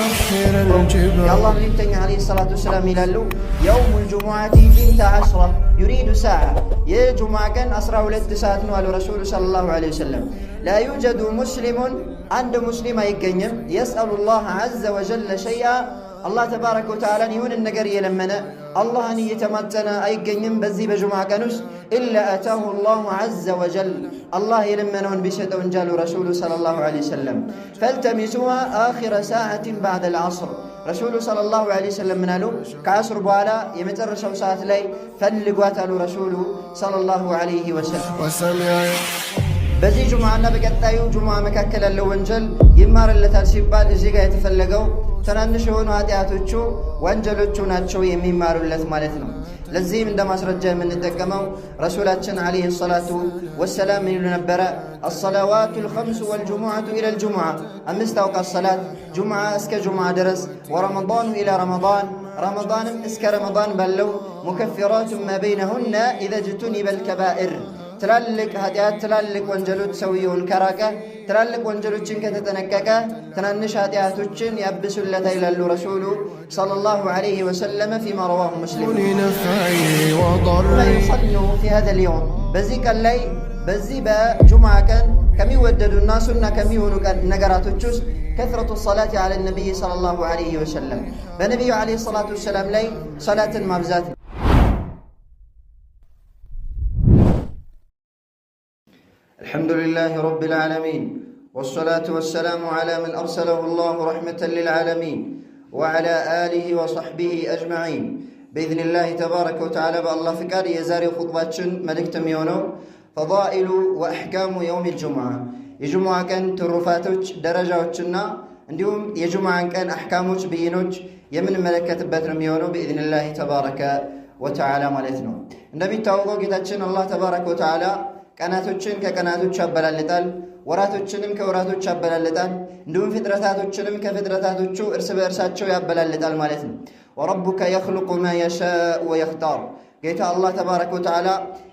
وسخر الجبال يا الله ملكتني عليه الصلاة والسلام يلالو يوم الجمعة 12 يريد ساعة يا جمعة كان أسرع ولد ساعة نوال رسول صلى الله عليه وسلم لا يوجد مسلم عند مسلم يقنم يسأل الله عز وجل شيئا الله تبارك وتعالى يهون النقر يلمنا الله أن يتمتنا أيقنم بزي بجمعة كانوس إلا أتاه الله عز وجل الله يلمنون بشد ونجال رسول صلى الله عليه وسلم فالتمسوها آخر ساعة بعد العصر رسول صلى الله عليه وسلم منالو كعصر بوالا يمترشوا ساعة لي فلقواتلو رسول صلى الله عليه وسلم በዚህ ጁምዓና በቀጣዩ ጁምዓ መካከል ያለው ወንጀል ይማርለታል ሲባል እዚህ ጋር የተፈለገው ትናንሽ የሆኑ ኃጢአቶቹ ወንጀሎቹ ናቸው የሚማሩለት ማለት ነው። ለዚህም እንደ ማስረጃ የምንጠቀመው ረሱላችን አለይሂ ሰላቱ ወሰላም ይሉ ነበረ الصلوات الخمس والجمعة إلى الجمعة أمست أوقات الصلاة جمعة اسك جمعة درس ورمضان إلى رمضان رمضان اسك رمضان بلو مكفرات ما بينهن إذا اجتنب الكبائر ትላልቅ ኃጢአት ትላልቅ ወንጀሎች ሰውየውን ከራቀ ትላልቅ ወንጀሎችን ከተጠነቀቀ ትናንሽ ኃጢአቶችን ያብሱለታል ይላሉ ረሱሉ ሰለላሁ ዐለይሂ ወሰለም فيما رواه مسلم يصلوا في هذا اليوم በዚህ ቀን ላይ በዚህ በጁምዓ ቀን ከሚወደዱና ሱና ከሚሆኑ ነገራቶች ውስጥ كثرة الصلاة على النبي صلى الله عليه وسلم በነብዩ عليه الصلاة والسلام ላይ ሰላትን ማብዛት الحمد لله رب العالمين والصلاة والسلام على من أرسله الله رحمة للعالمين وعلى آله وصحبه أجمعين بإذن الله تبارك وتعالى بالله فكار يزاري خطباتشن ملكت ميونو فضائل وأحكام يوم الجمعة الجمعة كان ترفاتوش درجاتشنا عندهم يجمعة كان أحكاموش بينوش يمن ملكة باتر ميونو بإذن الله تبارك وتعالى مالتنا عندما يتوقع كتاتشن الله تبارك وتعالى ቀናቶችን ከቀናቶች ያበላልጣል ወራቶችንም ከወራቶች ያበላልጣል እንዲሁም ፍጥረታቶችንም ከፍጥረታቶቹ እርስ በእርሳቸው ያበላልጣል ማለት ነው ወረቡከ يخلق ما يشاء ويختار ጌታ አላህ ተባረከ ወተዓላ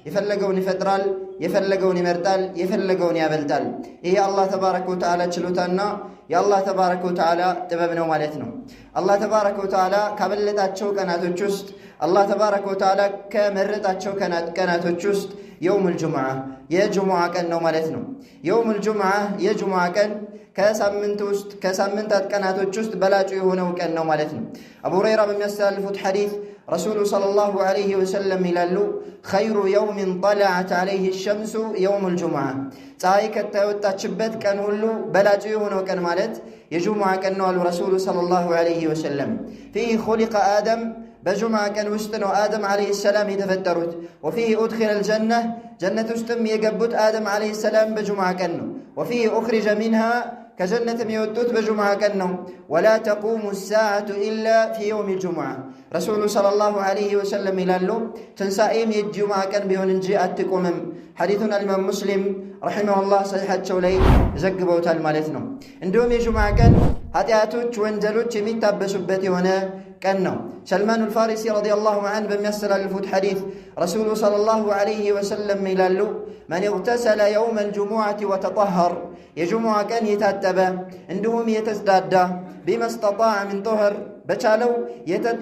የፈለገውን ይፈጥራል የፈለገውን ይመርጣል የፈለገውን ያበልጣል ይሄ አላህ ተባረከ ወተዓላ ችሎታና የአላህ ተባረከ ወተዓላ ጥበብ ነው ማለት ነው አላህ ተባረከ ወተዓላ ካበለጣቸው ቀናቶች ውስጥ አላህ ተባረከ ወተዓላ ከመረጣቸው ቀናቶች ውስጥ يوم الجمعة يا جمعة كان نو مالتنا يوم الجمعة يا جمعة كان كسامنتات كانت وجست بلاجي هنا وكان نو مالتنا أبو هريرة من يستألف حديث رسول صلى الله عليه وسلم يلالو خير يوم طلعت عليه الشمس يوم الجمعة تايك التوتشبت كان هلو بلاجي هنا وكان مالت يا جمعة كان نو الرسول صلى الله عليه وسلم فيه خلق آدم بجمعة كان وستنو آدم عليه السلام يتفترت وفيه أدخل الجنة جنة استم يقبت آدم عليه السلام بجمعة كانو وفيه أخرج منها كجنة ميوتوت بجمعة كانو ولا تقوم الساعة إلا في يوم الجمعة رسول صلى الله عليه وسلم يلالو تنسائم الجمعة كان بيون نجي أتكمم حديثنا الإمام مسلم رحمه الله صحيحة شولي زقبوت المالتنا عندهم يجمعة كان هاتياتوش وانجلوش يميتابسبتي هنا كأنه سلمان الفارسي رضي الله عنه بميسر الفوت حديث رسول صلى الله عليه وسلم ميلالو من اغتسل يوم الجمعة وتطهر يجمع كان يتتبى عندهم يتزداد بما استطاع من طهر بچالو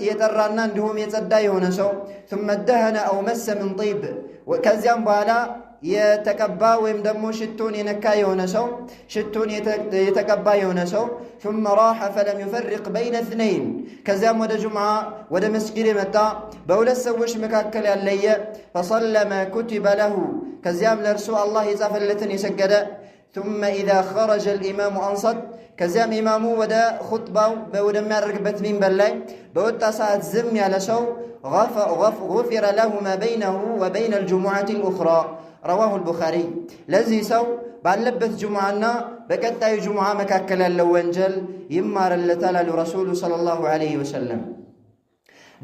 يترانا عندهم يتزدى يونسو ثم ادهن أو مس من طيب وكزيان بالا يتكبى ويمدمو شتون ينكا يونسو شتون يتكبى يونسو ثم راح فلم يفرق بين اثنين كزام ود جمعة ود مسجد متى بولا سوش مكاكل اللي فصلى ما كتب له كزام لرسو الله يزافلتن يسجد ثم إذا خرج الإمام أنصت كزام إمامه ودا خطبة بودا ما رقبت من بلاي بودا ساعة زم على سو غفر له ما بينه وبين الجمعة الأخرى رواه البخاري لذي سو ባለበት ጁምዓና በቀጣዩ ጁምዓ መካከል ያለው ወንጀል ይማርለታል አሉ ረሱሉ ሰለላሁ ዐለይሂ ወሰለም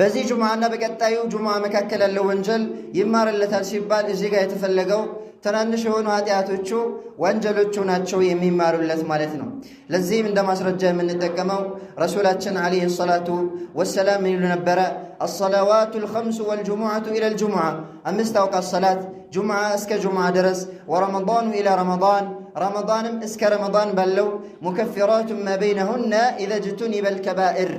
በዚህ ጁምዓና በቀጣዩ ጁምዓ መካከል ያለው ወንጀል ይማርለታል ሲባል እዚህ ጋር የተፈለገው ትናንሽ የሆኑ ኃጢአቶቹ ወንጀሎቹ ናቸው የሚማሩለት ማለት ነው ለዚህም እንደ ማስረጃ የምንጠቀመው ረሱላችን አለይሂ ሰላቱ ወሰላም ይሉ ነበረ الصلوات الخمس والجمعة إلى الجمعة أمست أوقات الصلاة جمعة اسك جمعة درس ورمضان إلى رمضان ረመዳንም እስከ ረመዳን ባለው ሙከፊራቱን ማ በይነሁነ ኢዘ ጅቱኒበል ከባኢር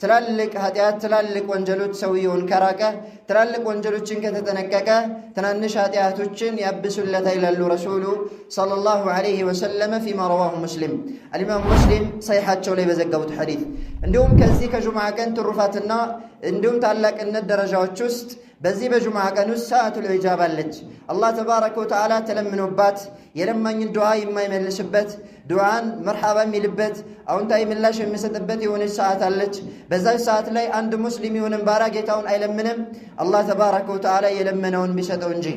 ትላልቅ ኃጢአት ትላልቅ ወንጀሎች ሰውየውን ከራቀ ትላልቅ ወንጀሎችን ከተጠነቀቀ ትናንሽ ኃጢአቶችን ያብሱለታል ይላሉ ረሱሉ ሰለላሁ ዐለይሂ ወሰለም ፊማ ረዋሁ ሙስሊም አልኢማሙ ሙስሊም ሰሒሓቸው ላይ በዘገቡት ሐዲስ። እንዲሁም ከዚህ ከጁምዓ ቀን ትሩፋትና እንዲሁም ታላቅነት ደረጃዎች ውስጥ በዚህ በጁምዓ ቀን ውስጥ ሰዓቱል ኢጃባ አለች። አላህ ተባረከ ወተዓላ ተለምኖባት የለማኝን ዱዓ የማይመልስበት ዱዓን መርሐባ የሚልበት አዎንታዊ ምላሽ የሚሰጥበት የሆነች ሰዓት አለች። በዛች ሰዓት ላይ አንድ ሙስሊም የሆነን ባሪያ ጌታውን አይለምንም አላህ ተባረከ ወተዓላ የለመነውን ቢሰጠው እንጂ።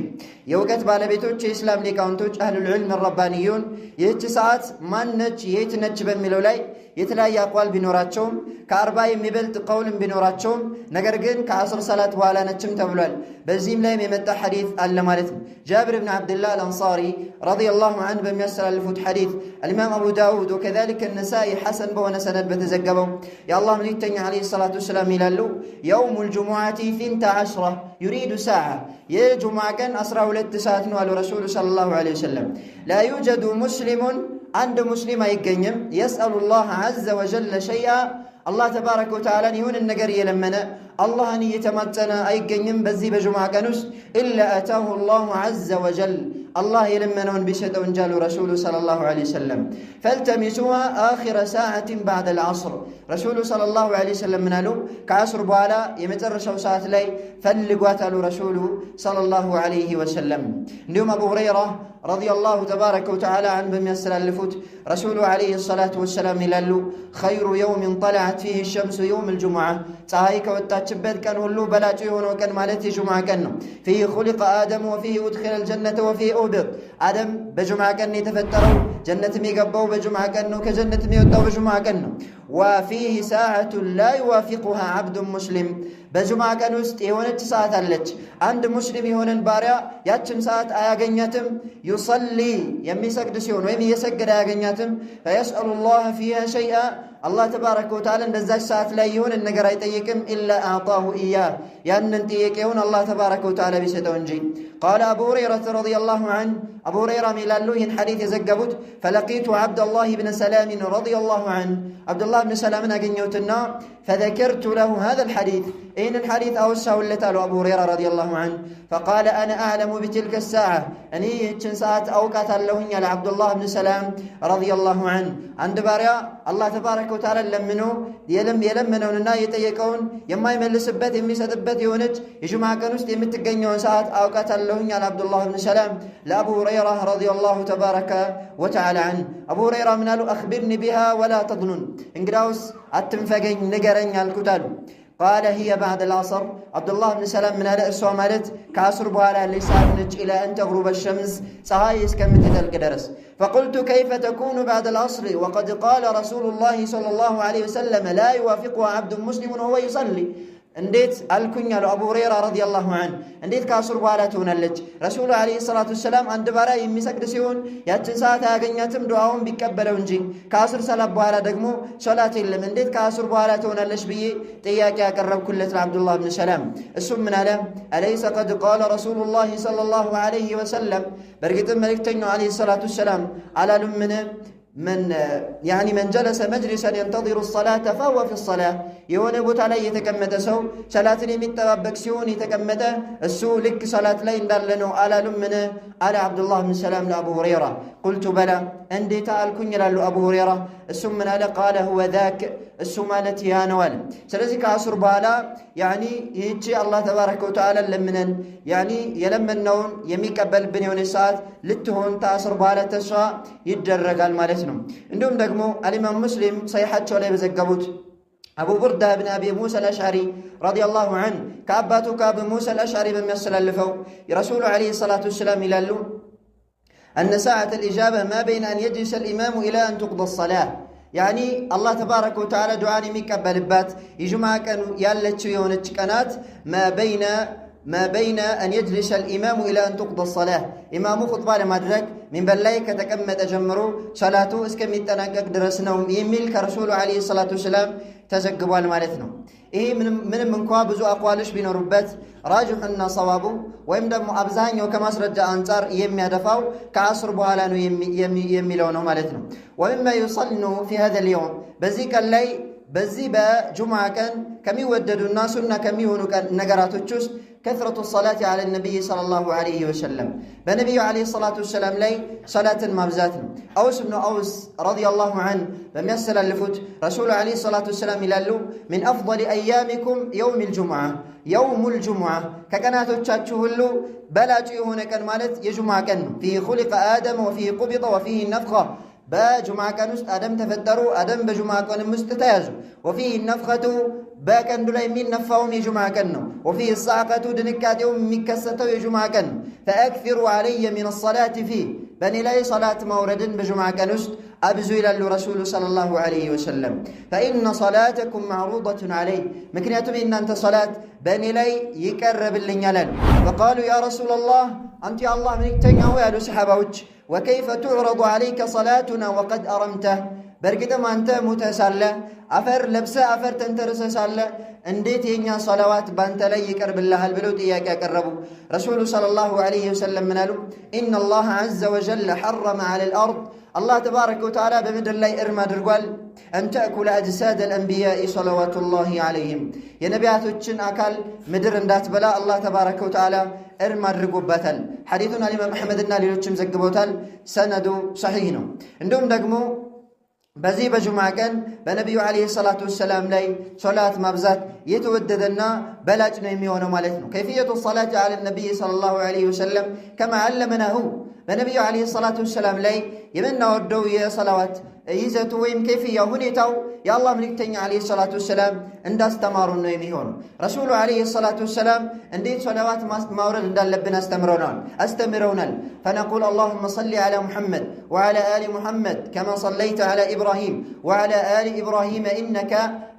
የእውቀት ባለቤቶች የኢስላም ሊቃውንቶች አህሉል ዒልም ረባንዩን ይህች ሰዓት ማነች የት ነች በሚለው ላይ የተለያየ አቋል ቢኖራቸውም ከ40 የሚበልጥ ቀውልም ቢኖራቸውም ነገር ግን ከአስር ሰላት በኋላ ነችም ተብሏል። በዚህም ላይም የመጣ ሐዲስ አለ ማለት ነው። ጃብር ብን ዓብድላህ አልአንሳሪ ረዲየላሁ ዐንሁ በሚያስተላልፉት ሐዲስ አልኢማም አቡ ዳውድ ወከዛሊከ ነሳኢ ሐሰን በሆነ ሰነድ በተዘገበው የአላህ መልእክተኛ ዐለይሂ ሰላቱ ወሰላም ይላሉ የውሙል ጁሙዓቲ 12 ዩሪዱ ሰዓ የጁሙዓ ቀን 12 ሰዓት ነው አሉ ረሱሉ ሰለላሁ ዐለይሂ ወሰለም። ላ ዩጀዱ ሙስሊሙን አንድ ሙስሊም አይገኝም የስአሉላህ ዐዘ ወጀለ ሸይአ አላህ ተባረከ ወተዓላን የሆነን ነገር እየለመነ አላህን እየተማጸነ አይገኝም በዚህ በጁምዓ ቀን ውስጥ ኢላ አታሁ አላሁ ዐዘ ወጀል አላህ የለመነውን ቢሰጠው እንጂ አሉ ረሱሉ ሰለላሁ ዐለይሂ ወሰለም። ፈልተሚሱሃ አኺረ ሰዓትን ባዕደል ዐስር ረሱሉ ሰለላሁ ዐለይሂ ወሰለም ምን አሉ? ከዐስር በኋላ የመጨረሻው ሰዓት ላይ ፈልጓት አሉ ረሱሉ ሰለላሁ ዐለይሂ ወሰለም። እንዲሁም አቡ ሁረይራ ረዲየላሁ ተባረከ ወተዓላ ዐንሁ በሚያስተላልፉት ረሱሉ ዐለይሂ ሰላቱ ወሰላም ይላሉ ኸይሩ የውሚን ጠለዐት ፊህ ሸምሱ የውሙል ጁሙዓ ፀሐይ ከወጣችበት ቀን ሁሉ በላጩ የሆነው ቀን ማለት የጁምዓ ቀን ነው። ፊህ ኹሊቀ አደም ወፊህ ኡድኺለል ጀነተ ወፊህ ኡቢጥ አደም በጁምዓ ቀን የተፈጠረው ጀነትም የገባው በጁምዓ ቀን ነው፣ ከጀነትም የወጣው በጁምዓ ቀን ነው። ወፊህ ሰዓቱን ላ ዩዋፊቁሃ ዐብዱን ሙስሊም በጁምዓ ቀን ውስጥ የሆነች ሰዓት አለች አንድ ሙስሊም የሆነን ባሪያ ያችን ሰዓት አያገኛትም ዩሰሊ የሚሰግድ ሲሆን ወይም እየሰገደ አያገኛትም ፈየስአሉላህ ፊሃ ሸይአ አላህ ተባረከ ወተዓላ እንደዛች ሰዓት ላይ የሆነን ነገር አይጠይቅም ኢላ አዕጣሁ ኢያህ ያንን ጥያቄውን አላህ ተባረከ ወተዓላ ቢሰጠው እንጂ። ቃለ አቡ ሁረይረተ ረዲየላሁ ዐንሁ አቡ ሁረይራ ይላሉ ይህን ሐዲስ የዘገቡት ፈለቂቱ ዐብደላህ ብነ ሰላምን ረዲየላሁ ዐንሁ ዐብዱላህ ብነ ሰላምን አገኘሁትና ፈዘከርቱ ለሁ ሃዘል ሐዲስ ይህንን ሐዲስ አወሳሁለት አሉ አቡ ሁረይራ ረዲየላሁ ዐንሁ። ፈቃለ አነ አዕለሙ ቢትልከ ሰዓ እኔ ይህችን ሰዓት አውቃታለሁኝ አለ ዐብዱላህ ብነ ሰላም ረዲየላሁ ዐንሁ። አንድ ባሪያ አላህ ተባረከ ወተዓላ ለምኖ የለመነውንና የጠየቀውን የማይመልስበት የሚሰጥበት የሆነች የጁምዓ ቀን ውስጥ የምትገኘውን ሰዓት አውቃታለሁኝ አለ ዐብዱላህ ብነ ሰላም ለአቡ ሁረይራ ረዲየላሁ ተባረከ ወተዓላ ዐንሁ። አቡ ሁረይራ ምን አሉ? አኽቢርኒ ቢሃ ወላ ተظኑን እንግዳውስ አትንፈገኝ ንገረኝ አልኩት አሉ። ቃለ ሂየ ባዕደል ዐስር ዐብዱላህ ብን ሰላም ምን አለ? እርሷ ማለት ከዐስር በኋላ ያለች ሰዓት ነች። ኢላ አን ተግሩበ ሸምስ ፀሐይ እስከምትጠልቅ ድረስ። ፈቁልቱ ከይፈ ተኩኑ ባዕደል ዐስር ወቀድ ቃለ ረሱሉላሂ ሰለላሁ ዐለይሂ ወሰለም ላ ዩዋፊቁሃ ዐብዱን ሙስሊሙን ወሁወ ዩሰሊ እንዴት አልኩኝ አሉ አቡ ሁረይራ ረዲየላሁ ዐንሁ። እንዴት ከዐስር በኋላ ትሆናለች? ረሱሉ ዐለይሂ ሰላቱ ወሰላም አንድ ባሪያ የሚሰግድ ሲሆን ያችን ሰዓት አያገኛትም ዱዓውን ቢቀበለው እንጂ ከዐስር ሰላት በኋላ ደግሞ ሶላት የለም። እንዴት ከዐስር በኋላ ትሆናለች ብዬ ጥያቄ ያቀረብኩለት ለዐብዱላህ ብን ሰላም። እሱም ምን አለ? አለይሰ ቀድ ቃለ ረሱሉላሂ ሰለላሁ ዐለይሂ ወሰለም በእርግጥም መልእክተኛው ዐለይሂ ሰላቱ ወሰላም አላሉምን? መን ጀለሰ መጅሊሰን የንተዚሩ ሰላተ ፈሁወ ፊ ሰላህ የሆነ ቦታ ላይ የተቀመጠ ሰው ሰላትን የሚጠባበቅ ሲሆን የተቀመጠ እሱ ልክ ሰላት ላይ እንዳለ ነው አላሉምን? አለ ዐብዱላህ ብን ሰላም ለአቡ ሁረይራ። ቁልቱ በላ እንዴታ አልኩኝ ይላሉ አቡ ሁረይራ። እሱም ምን አለ? ቃለ ሁወ ዛክ እሱ ማለት ያ ነው አለ። ስለዚህ ከዐስር በኋላ ይህቺ አላህ ተባረከ ወተዓላ ለምነን የለመነውን የሚቀበልብን የሆነች ሰዓት ልትሆን ከዐስር በኋላ ተስፋ ይደረጋል ማለት ነው። እንዲሁም ደግሞ አልኢማም ሙስሊም ሰሒሓቸው ላይ በዘገቡት አቡ ቡርዳ ብን አቢ ሙሳ አልአሽዓሪ ረዲየላሁ ዐንሁ ከአባቱ ከአቡ ሙሳ አልአሽዓሪ በሚያስተላልፈው የረሱሉ ዐለይሂ ሰላቱ ወሰላም ይላሉ አነ ሰዓተል ኢጃባ ማ በይነ አን የጅሊሰ አልኢማሙ ኢላ አን ቱቅዳ ሰላህ አላህ ተባረከ ወተዓላ ዱዓን የሚቀበልባት የጁምዓ ቀን ያለችው የሆነች ቀናት ማ በይነ አን የጅሊሰ አልኢማሙ ኢላ አን ቱቅዳ ሰላህ ኢማሙ ኹጥባ ለማድረግ ሚንበር ላይ ከተቀመጠ ጀምሮ ሰላቱ እስከሚጠናቀቅ ድረስ ነው የሚል ከረሱሉ ዐለይሂ ሰላቱ ወሰላም ተዘግቧል ማለት ነው። ይሄ ምንም እንኳ ብዙ አቋሎች ቢኖሩበት ራጅሑና ሰዋቡ ወይም ደግሞ አብዛኛው ከማስረጃ አንጻር የሚያደፋው ከአስር በኋላ ነው የሚለው ነው ማለት ነው። ወሚማ ዩሰኑ ፊ ሃዛ ልየውም በዚህ ቀን ላይ በዚህ በጁምዓ ቀን ከሚወደዱና ሱና ከሚሆኑ ነገራቶች ውስጥ ከትረቱ ሰላት ዐለ ነቢይ ሰለላሁ ዐለይሂ ወሰለም በነቢዩ ዐለይሂ ሰላቱ ወሰላም ላይ ሰላትን ማብዛት ነው። አውስ ብኑ አውስ ረዲየላሁ ዐንሁ በሚያስተላልፉት ረሱሉ ዐለይሂ ሰላቱ ወሰላም ይላሉ ሚን አፍደሊ አያሚኩም የውሙል ጁምዓ የውሙል ጁምዓ ከቀናቶቻችሁ ሁሉ በላጩ የሆነ ቀን ማለት የጁምዓ ቀን ነው። ፊህ ኹሊቀ አደም ወፊህ ቁቢጠ ወፊህ ነፍኸ በጁምዓ ቀን ውስጥ አደም ተፈጠሩ፣ አደም በጁምዓ ቀንም ውስጥ ተያዙ። ወፊህ ነፍኸቱ በቀንዱ ላይ የሚነፋውም የጁምዓ ቀን ነው። ወፊህ ሰዓቀቱ ድንጋጤውም የሚከሰተው የጁምዓ ቀን ነው። ፈአክፊሩ ዐለየ ሚነ ሰላቲ ፊህ በእኔ ላይ ሰላት ማውረድን በጁምዓ ቀን ውስጥ አብዙ ይላሉ ረሱሉ ሰለላሁ ዐለይሂ ወሰለም። ፈኢነ ሰላተኩም መዕሩደቱን ዐለይ ምክንያቱም የእናንተ ሰላት በእኔ ላይ ይቀርብልኛል አሉ። ፈቃሉ ያ ረሱለላህ አንቱ የአላህ መልእክተኛ ሆይ ያሉ ሰሓባዎች ወከይፈ ቱዕረዱ ዐለይከ ሰላቱና ወቀድ አረምተህ በእርግጥም አንተ ሙተህ ሳለ አፈር ለብሰህ አፈር ተንተርሰህ ሳለ እንዴት የእኛ ሰላዋት በአንተ ላይ ይቀርብልሃል ብለው ጥያቄ ያቀረቡ ረሱሉ ሰለላሁ ዐለይሂ ወሰለም ምን አሉ? ኢነላህ ዐዘ ወጀለ ሐረመ ዐለል አርድ አላህ ተባረከ ወተዓላ በምድር ላይ እርም አድርጓል አን ተእኩለ አጅሳድ አልአንቢያኢ ሰለዋቱላሂ ዐለይሂም የነቢያቶችን አካል ምድር እንዳትበላ አላህ ተባረከ ወተዓላ እርም አድርጎባታል። ሐዲቱን አልኢማም አሕመድና ሌሎችም ዘግበውታል። ሰነዱ ሰሒህ ነው። እንዲሁም ደግሞ በዚህ በጁምዓ ቀን በነቢዩ ዐለይሂ ሰላቱ ወሰላም ላይ ሶላት ማብዛት የተወደደና በላጭ ነው የሚሆነው ማለት ነው። ከይፍየቱ ሰላት ዐለ ነቢይ ሰለላሁ ዐለይሂ ወሰለም ከማ ዐለመናሁ በነቢዩ ዐለይሂ ሰላቱ ወሰላም ላይ የምናወርደው የሰላዋት ይዘቱ ወይም ከይፍያ ሁኔታው የአላህ መልእክተኛ ዐለይሂ ሰላቱ ወሰላም እንዳስተማሩን ነው የሚሆነው። ረሱሉ ዐለይሂ ሰላቱ ወሰላም እንዴት ሰላዋት ማውረድ እንዳለብን አስተምረውናል። ፈነቁል አላሁመ ሰሊ ዐላ ሙሐመድ ወዐላ አሊ ሙሐመድ ከማ ሰለይተ ዐላ ኢብራሂም ወዐላ አሊ ኢብራሂም ኢነከ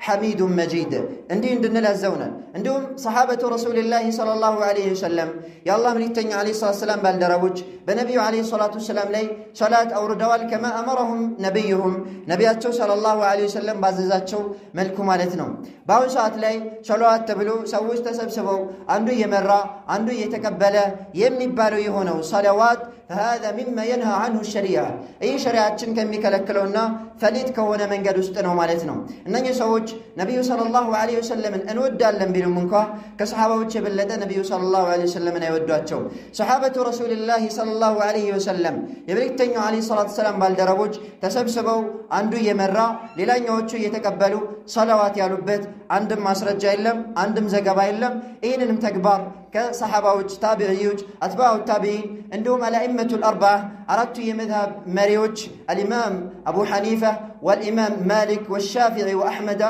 ሐሚዱን መጂድ እንዲህ እንድንል አዘውናል። እንዲሁም ሰሓበቱ ረሱሊላሂ ሰለላሁ ዐለይሂ ወሰለም የአላህ መልእክተኛ ዐለይሂ ሰላቱ ወሰላም ባልደረቦች በነቢዩ ዐለይሂ ሰላቱ ወሰላም ላይ ሰላት አውርደዋል። ከማ አመረሁም ነቢዩሁም ነቢያቸው ሰለላሁ ዐለይሂ ወሰለም ባዘዛቸው መልኩ ማለት ነው። በአሁኑ ሰዓት ላይ ሰለዋት ተብሎ ሰዎች ተሰብስበው አንዱ እየመራ አንዱ እየተቀበለ የሚባለው የሆነው ሰለዋት ፈሃዛ ሚማ የንሃ ዐንሁ ሸሪዓ ይህ ሸሪዓችን ከሚከለክለውና ፈሊጥ ከሆነ መንገድ ውስጥ ነው ማለት ነው። እነኚህ ሰዎች ነቢዩ ሰለላሁ ዐለይሂ ወሰለምን እንወዳለን ቢሉም እንኳ ከሰሓባዎች የበለጠ ነቢዩ ሰለላሁ ዐለይሂ ወሰለምን አይወዷቸው። ሰሓበቱ ረሱሊላሂ ሰለላሁ ዐለይሂ ወሰለም የመልእክተኛው ዐለይሂ ሰላቱ ወሰላም ባልደረቦች ተሰብስበው አንዱ እየመራ ሌላኛዎቹ እየተቀበሉ ሰለዋት ያሉበት አንድም ማስረጃ የለም፣ አንድም ዘገባ የለም። ይህንንም ተግባር ከሰሓባዎች ታቢዕዮች፣ አትባዑ ታቢዒን እንዲሁም አልአኢመቱል አርበዓ አራቱ የመዝሀብ መሪዎች አልኢማም አቡ ሐኒፋ ወልኢማም ማሊክ ወሻፊዒ ወአሕመድ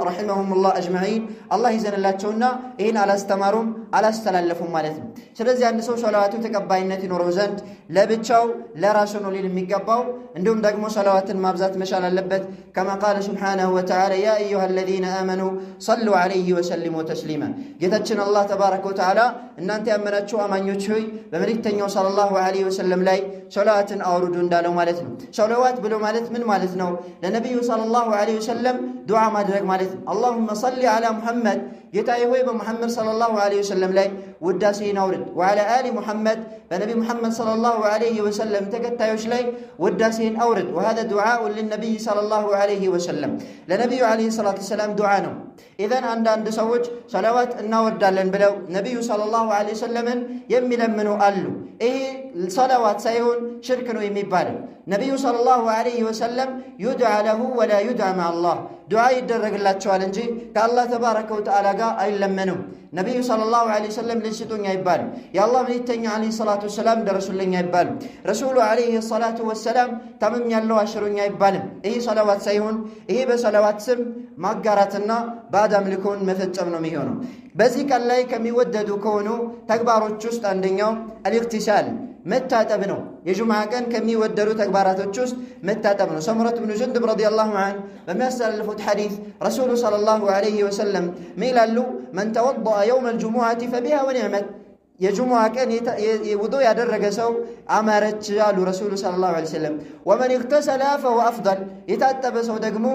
ረሒመሁሙላህ አጅመዒን አላህ ይዘንላቸውና ይህን አላስተማሩም አላስተላለፉም ማለት ነው። ስለዚህ አንድ ሰው ሰላዋቱ ተቀባይነት ይኖረው ዘንድ ለብቻው ለራሱ ነው ሊል የሚገባው። እንዲሁም ደግሞ ሰላዋትን ማብዛት መቻል አለበት። ከማ ቃለ ሱብሓነሁ ወተዓላ ያ አዩሃ አለዚነ አመኑ ሰሉ ዐለይሂ ወሰሊሙ ተስሊማ ጌታችን አላህ ተባረከ ወተዓላ እናንተ ያመናችሁ አማኞች ሆይ በመልእክተኛው ሰለላሁ ዐለይሂ ወሰለም ላይ ሰላዋትን አውርዱ እንዳለው ማለት ነው። ሰላዋት ብሎ ማለት ምን ማለት ነው? ለነቢዩ ሰለላሁ ዐለይሂ ወሰለም ዱዓ ማድረግ ማለት ነው። አላሁመ ሰሊ ዐላ ሙሐመድ ጌታዬ ሆይ በሙሐመድ ሰለላሁ ዐለይሂ ወሰለም ላይ ውዳሴን አውርድ። ወዐላ አሊ ሙሐመድ በነቢ ሙሐመድ ሰለላሁ ዐለይሂ ወሰለም ተከታዮች ላይ ውዳሴን አውርድ። ወሃዛ ዱዓኡን ሊነቢይ ሰለላሁ ዐለይሂ ወሰለም ለነቢዩ ዐለይሂ ሰላቱ ወሰላም ዱዓ ነው። ኢዘን አንዳንድ ሰዎች ሰላዋት እናወርዳለን ብለው ነቢዩ ሰለላሁ ዐለይሂ ወሰለምን የሚለምኑ አሉ። ይሄ ሰላዋት ሳይሆን ሽርክ ነው የሚባለው። ነቢዩ ሰለላሁ ዐለይሂ ወሰለም ዩድዓ ለሁ ወላ ዩድዓ መዐላህ ዱዓ ይደረግላቸዋል እንጂ ከአላህ ተባረከ ወተዓላ ጋር አይለመኑም። ነቢዩ ሰለላሁ ዐለይሂ ወሰለም ልጅ ስጡኝ አይባልም። የአላህ መልእክተኛ ዐለይሂ ሰላቱ ወሰላም ደረሱልኝ አይባልም። ረሱሉ ዐለይሂ ሰላቱ ወሰላም ታመም ያለው አሽሩኝ አይባልም። ይህ ሰላዋት ሳይሆን ይሄ በሰላዋት ስም ማጋራትና ባዕድ አምልኮን መፈጸም ነው የሚሆነው። በዚህ ቀን ላይ ከሚወደዱ ከሆኑ ተግባሮች ውስጥ አንደኛው አልኢግቲሳል መታጠብ ነው። የጁምዓ ቀን ከሚወደዱ ተግባራቶች ውስጥ መታጠብ ነው። ሰምረት ብኑ ጁንዱብ ረዲየላሁ ዐንሁ በሚያስተላልፉት ሐዲስ ረሱሉ ሰለላሁ ዐለይሂ ወሰለም ምን ይላሉ? መን ተወደአ የውመል ጁሙዓቲ ፈቢሃ ወኒዕመት የጁምዓ ቀን ውዱእ ያደረገ ሰው አማረች አሉ ረሱሉ ሰለላሁ ዐለይሂ ወሰለም። ወመን ኢግተሰለ ፈሁወ አፍደል የታጠበ ሰው ደግሞ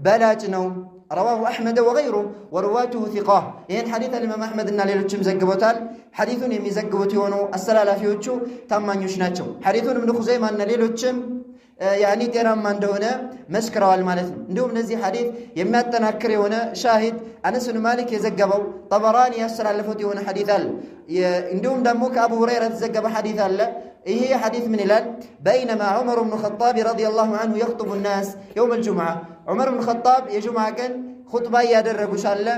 በላጭ ነው። رواه أحمد وغيره ورواته ثقة ይህን ሐዲስ الإمام أحمد እና ሌሎችም ዘግበውታል ሐዲሱን የሚዘግቡት የሆኑ አስተላላፊዎቹ ታማኞች ናቸው ሐዲሱን ኢብኑ ኹዘይማ እና ሌሎችም ያኒ ጤናማ እንደሆነ መስክረዋል ማለት ነው እንዲሁም እነዚህ ሐዲስ የሚያጠናክር የሆነ ሻሂድ አነስ ብን ማሊክ የዘገበው ጠበራኒ ያስተላለፉት የሆነ ሐዲስ አለ እንዲሁም ደግሞ ከአቡ ሁረይራ የተዘገበ ሐዲስ አለ ይሄ ሐዲስ ምን ይላል بينما عمر بن الخطاب رضي الله عنه يخطب الناس يوم الجمعة عمر بن الخطاب የጁምዓ ቀን ኹጥባ ያደረጉ ሳለ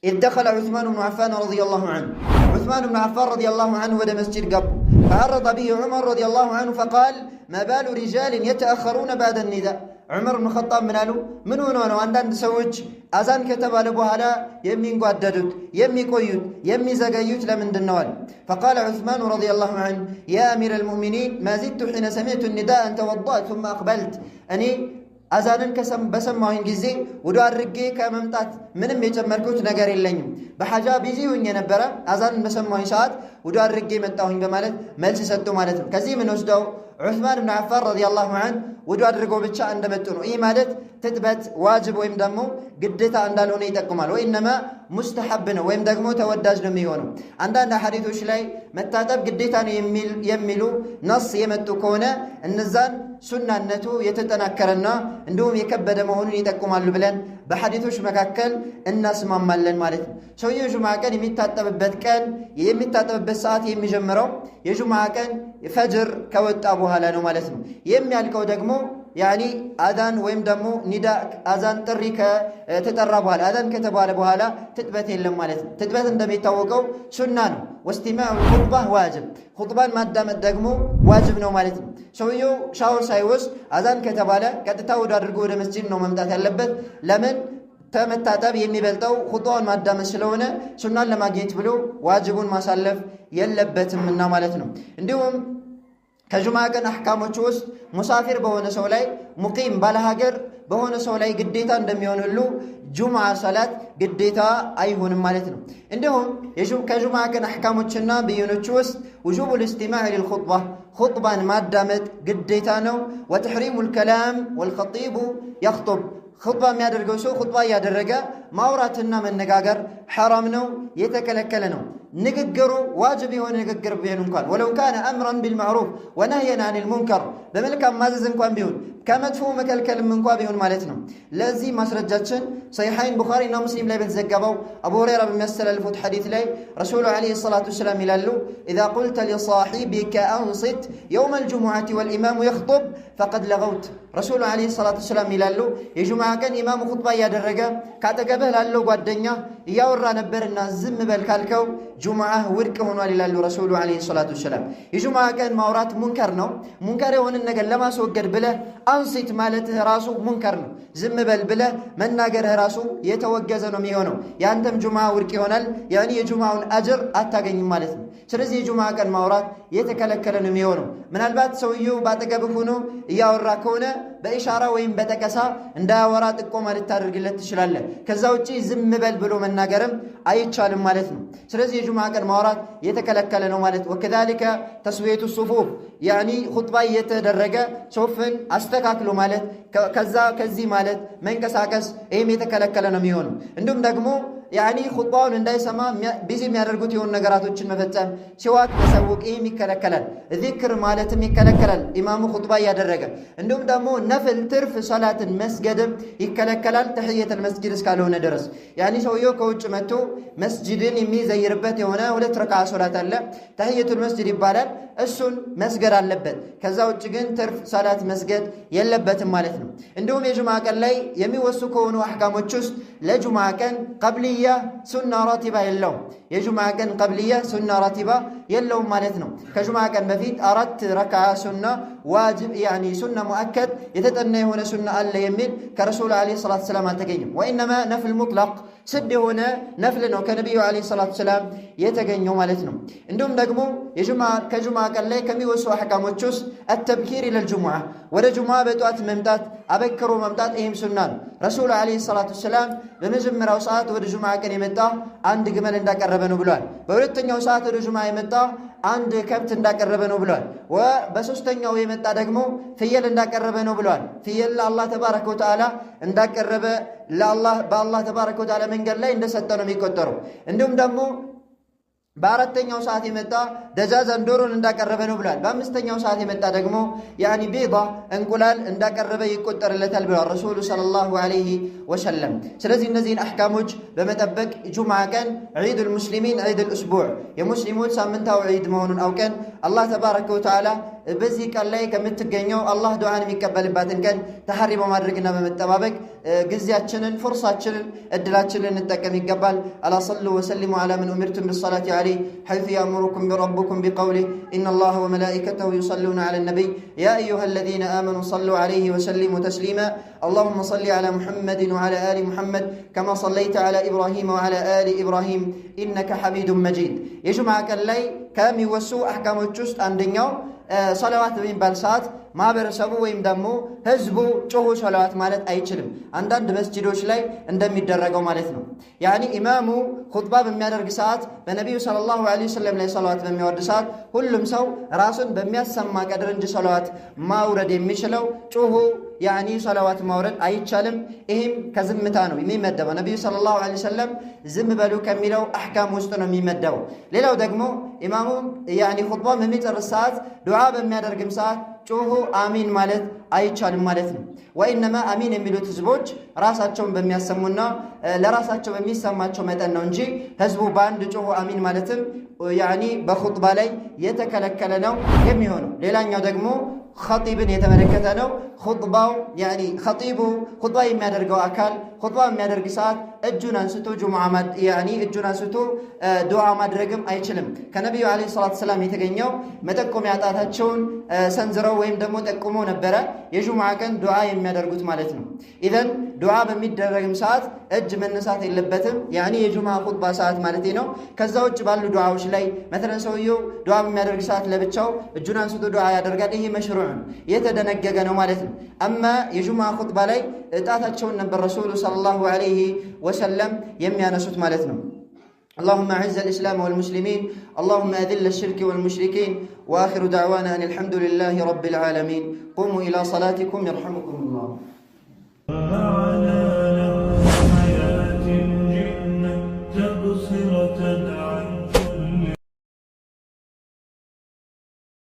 إذ دخل عثمان بن عفان رضي الله عنه عثمان بن عفان رضي الله عنه ودى مسجد قبل فعرض به عمر رضي الله عنه فقال ما بال رجال يتأخرون بعد النداء عمر بن الخطاب من قالوا من هنا وعندنا نسوج أذان كتب على بوهلا يمين قددت يمي قيود يمي زقيوت لمن دنوال فقال عثمان رضي الله عنه يا أمير المؤمنين ما زدت حين سمعت النداء أن توضأت ثم أقبلت أني أذانن በሰማሁኝ ጊዜ ወደ አድርጌ ከመምጣት ምንም የጨመርኩት ነገር የለኝም በሐጃ ቢዚ ሆኜ ነበር አዛንን በሰማሁኝ ሰዓት ወደ አድርጌ መጣሁኝ በማለት መልስ ሰጡ ማለት ነው ከዚህ ምን ወስደው ዑስማን ብን አፋን ረዲየላሁ ዐንሁ ወደ አድርገው ብቻ እንደመጡ ነው ይህ ማለት ትጥበት ዋጅብ ወይም ደግሞ ግዴታ እንዳልሆነ ይጠቁማል ወይንማ ሙስተሐብ ነው ወይም ደግሞ ተወዳጅ ነው የሚሆነው አንዳንድ ሐዲሶች ላይ መታጠብ ግዴታ ነው የሚሉ ነስ የመጡ ከሆነ እነዛን ሱናነቱ የተጠናከረና እንዲሁም የከበደ መሆኑን ይጠቁማሉ ብለን በሐዲሶች መካከል እናስማማለን ማለት ነው ሰውየው ጁምዓ ቀን የሚታጠብበት ሰዓት የሚጀምረው የጁምዓ ቀን ፈጅር ከወጣ በኋላ ነው ማለት ነው የሚያልቀው ደግሞ ያኒ አዛን ወይም ደግሞ ኒዳ አዛን ጥሪ ከተጠራ በኋላ አዛን ከተባለ በኋላ ትጥበት የለም ማለት ነው ትጥበት እንደሚታወቀው ሱና ነው ወስቲማዑ ኹጥባህ ዋጅብ ኹጥባን ማዳመጥ ደግሞ ዋጅብ ነው ማለት ነው ሰውየው ሻወር ሳይወስድ አዛን ከተባለ ቀጥታ ወደ አድርጎ ወደ መስጂድ ነው መምጣት ያለበት ለምን ተመታጠብ የሚበልጠው ኹጥባውን ማዳመጥ ስለሆነ ሱናን ለማግኘት ብሎ ዋጅቡን ማሳለፍ የለበትምና ማለት ነው እንዲሁም ከጁምዓ ቀን አህካሞች ውስጥ ሙሳፊር በሆነ ሰው ላይ ሙቂም ባለሀገር በሆነ ሰው ላይ ግዴታ እንደሚሆን ሁሉ ጁምዓ ሰላት ግዴታ አይሆንም ማለት ነው እንዲሁም ከጁምዓ ቀን አህካሞችና ብይኖች ውስጥ وجوب الاستماع للخطبة خطبان ማዳመጥ ግዴታ ነው وتحريم الكلام والخطيب يخطب خطبة የሚያደርገው ሰው خطبة ያደረገ ማውራትና መነጋገር حرام ነው የተከለከለ ነው ንግግሩ ዋጅብ የሆነ ንግግር ቢሆን እንኳን ወለው ካነ አምራን ቢልማዕሩፍ ወነህየን አኒል ሙንከር በመልካም ማዘዝ እንኳን ቢሆን ከመጥፎ መከልከልም እንኳን ቢሆን ማለት ነው ለዚህ ማስረጃችን ሰሒሐይን ቡኻሪ እና ሙስሊም ላይ በተዘገበው አቡ ሁረይራ በሚያስተላልፉት ሐዲስ ላይ ረሱሉ ዐለይሂ ሰላቱ ወሰላም ይላሉ ኢዛ ቁልተ ሊሳሒቢከ አንሲት የውመ አልጁሙዓቲ ወልኢማሙ የኽጡብ ፈቀድ ለገውት ረሱሉ ዐለይሂ ሰላቱ ወሰላም ይላሉ የጁምዓ ቀን ኢማሙ ኹጥባ እያደረገ ካጠገብህ ላለው ጓደኛ እያወራ ነበርና ዝም በል ካልከው ጁምዓ ውድቅ ሆኗል ይላሉ ረሱሉ ዐለይሂ ሰላቱ ወሰላም የጁምዓ ቀን ማውራት ሙንከር ነው ሙንከር የሆነን ነገር ለማስወገድ ብለህ አንሲት ማለትህ ራሱ ሙንከር ነው ዝም በል ብለህ መናገርህ ራሱ የተወገዘ ነው የሚሆነው ያንተም ጁምዓ ውድቅ ይሆናል ያኒ የጁምዓውን አጅር አታገኝም ማለት ነው ስለዚህ የጁምዓ ቀን ማውራት የተከለከለ ነው የሚሆነው ምናልባት ሰውየው ባጠገብህ ሆኖ እያወራ ከሆነ በኢሻራ ወይም በጠቀሳ እንዳያወራ ጥቆማ ልታደርግለት ትችላለህ ከዛ ውጪ ዝም በል ብሎ መናገርም አይቻልም ማለት ነው ስለዚህ የጁምዓ ቀን ማውራት የተከለከለ ነው ማለት ወከዛሊከ ተስዊየቱ ሱፉፍ ያኒ ኹጥባ እየተደረገ ሶፍን አስተካክሎ ማለት ከዚህ ማለት መንቀሳቀስ ይህም የተከለከለ ነው የሚሆነው እንዲሁም ደግሞ ያኒ ኹጥባውን እንዳይሰማ ቢዚ የሚያደርጉት የሆኑ ነገራቶችን መፈጸም ሲዋክ መሰውቅ ይህም ይከለከላል ዚክር ማለትም ይከለከላል ኢማሙ ኹጥባ እያደረገ እንዲሁም ደግሞ ነፍል ትርፍ ሰላትን መስገድም ይከለከላል ተሕየተል መስጂድ እስካልሆነ ድረስ ያኒ ሰውየው ከውጭ መጥቶ መስጂድን የሚዘይርበት የሆነ 2 ረክዓ ሶላት አለ ተሕየቱል መስጂድ ይባላል እሱን መስገድ አለበት ከዛ ውጭ ግን ትርፍ ሰላት መስገድ የለበትም ማለት ነው እንዲሁም የጁምዓ ቀን ላይ የሚወሱ ከሆኑ አህካሞች ውስጥ ለጁምዓ ቀን ቀብልያ ሱና ራቲባ የለውም የጁምዓ ቀን ቀብልያ ሱና ራቲባ የለውም ማለት ነው ከጁምዓ ቀን በፊት 4 ረክዓ ሱና ዋጅብ ያኒ ሱና ሙአከድ የተጠና የሆነ ሱና አለ የሚል ከረሱል ዐለይሂ ሰላቱ ወሰላም አልተገኘም ወኢንማ ነፍል ሙጥለቅ ስድ የሆነ ነፍል ነው ከነቢዩ ዐለይሂ ሰላቱ ወሰላም የተገኘው ማለት ነው እንዲሁም ደግሞ ከጁምዓ ቀን ላይ ከሚወሱ አህካሞች ውስጥ التبكير الى الجمعه ወደ ጁምዓ በጧት መምጣት አበክሮ መምጣት ይህም ሱና ነው ረሱል ዐለይሂ ሰላቱ ወሰላም በመጀመሪያው ሰዓት ወደ ጁምዓ ቀን የመጣ አንድ ግመል እንዳቀረበ እንዳቀረበ ነው ብሏል። በሁለተኛው ሰዓት ወደ ጁምዓ የመጣ አንድ ከብት እንዳቀረበ ነው ብሏል። በሶስተኛው የመጣ ደግሞ ፍየል እንዳቀረበ ነው ብሏል። ፍየል ለአላህ ተባረከ ወተዓላ እንዳቀረበ በአላህ ተባረከ ወተዓላ መንገድ ላይ እንደሰጠ ነው የሚቆጠረው። እንዲሁም ደግሞ በአራተኛው ሰዓት የመጣ ደጃዛን ዶሮን እንዳቀረበ ነው ብሏል። በአምስተኛው ሰዓት የመጣ ደግሞ ቤዳ እንቁላል እንዳቀረበ ይቆጠርለታል ብሏል ረሱሉ ሰለላሁ ዐለይሂ ወሰለም። ስለዚህ እነዚህን አሕካሞች በመጠበቅ ጁምዓ ቀን ዒዱል ሙስሊሚን ዒዱል እስቡዕ የሙስሊሞች ሳምንታዊ ዒድ መሆኑን አውቀን አላህ ተባረከ ወተዓላ በዚህ ቀን ላይ ከምትገኘው አላህ ዱዓን የሚቀበልባትን ቀን ተሐሪ በማድረግና በመጠባበቅ ጊዜያችንን፣ ፍርሳችንን፣ እድላችንን እንጠቀም ይገባል። አላ ሰሉ ወሰሊሙ ዐላ መን ኡሚርቱም ቢሰላቲ ዐለይሂ ሐይሱ ያእሙሩኩም ረቡኩም ቢቀውሊሂ ኢነላሀ ወመላኢከተሁ ዩሰሉነ ዐለን ነቢይ ያ አዩሀለዚነ አመኑ ሰሉ ዐለይሂ ወሰሊሙ ተስሊማ አላሁመ ሰሊ ዐላ ሙሐመድን ወዐላ አሊ ሙሐመድ ከማ ሰለይተ ዐላ ኢብራሂም ወዐላ አሊ ኢብራሂም ኢነከ ሐሚዱን መጂድ። የጁምዓ ቀን ላይ ከሚወሱ አሕካሞች ውስጥ አንደኛው ሰለዋት በሚባል ሰዓት ማህበረሰቡ ወይም ደግሞ ህዝቡ ጮሁ ሰለዋት ማለት አይችልም። አንዳንድ መስጂዶች ላይ እንደሚደረገው ማለት ነው። ኢማሙ ኹጥባ በሚያደርግ ሰዓት በነቢዩ ሰለላሁ ዐለይሂ ወሰለም ላይ ሰለዋት በሚያወርድ ሰዓት ሁሉም ሰው ራሱን በሚያሰማ ቀድር እንጂ ሰለዋት ማውረድ የሚችለው ጮሁ ሰለዋት ማውረድ አይቻልም። ይህም ከዝምታ ነው የሚመደበው። ነቢዩ ሰለላሁ ዐለይሂ ወሰለም ዝም በሉ ከሚለው አሕካም ውስጥ ነው የሚመደበው። ሌላው ደግሞ ኢማሙ ኹጥባ በሚጨርስ ሰዓት ዱዓ በሚያደርግም ሰዓት ጮሁ አሚን ማለት አይቻልም ማለት ነው። ወኢነማ አሚን የሚሉት ህዝቦች ራሳቸውን በሚያሰሙና ለራሳቸው በሚሰማቸው መጠን ነው እንጂ ህዝቡ በአንድ ጮሁ አሚን ማለትም በኹጥባ ላይ የተከለከለ ነው የሚሆነው። ሌላኛው ደግሞ ኸጢብን የተመለከተ ነው። ኹጥባው ኸጢቡ ኹጥባ የሚያደርገው አካል ኹጥባ የሚያደርግ ሰዓት እጁን አንስቶ እጁን አንስቶ ዱዓ ማድረግም አይችልም። ከነቢዩ ዓለይሂ ሰላቱ ወሰላም የተገኘው መጠቆሚያ ጣታቸውን ሰንዝረው ወይም ደግሞ ጠቁሞ ነበረ የጁምዓ ቀን ዱዓ የሚያደርጉት ማለት ነው። ኢዘን ዱዓ በሚደረግም ሰዓት እጅ መነሳት የለበትም። የጁምዓ ኹጥባ ሰዓት ማለት ነው። ከዛ ውጭ ባሉ ዱዓዎች ላይ መተለን ሰውየው ዱዓ በሚያደርግ ሰዓት ለብቻው እጁን አንስቶ ዱዓ ያደርጋል። ይሄ መሽሩዕ የተደነገገ ነው ማለት ነው። አማ የጁምዓ ኹጥባ ላይ ጣታቸውን ነበር ረሱሉ ሰለላሁ ዐለይሂ ወሰለም የሚያነሱት ማለት ነው። اللهم أعز الإسلام والمسلمين اللهم أذل الشرك والمشركين وآخر دعوانا أن الحمد لله رب العالمين قوموا إلى صلاتكم يرحمكم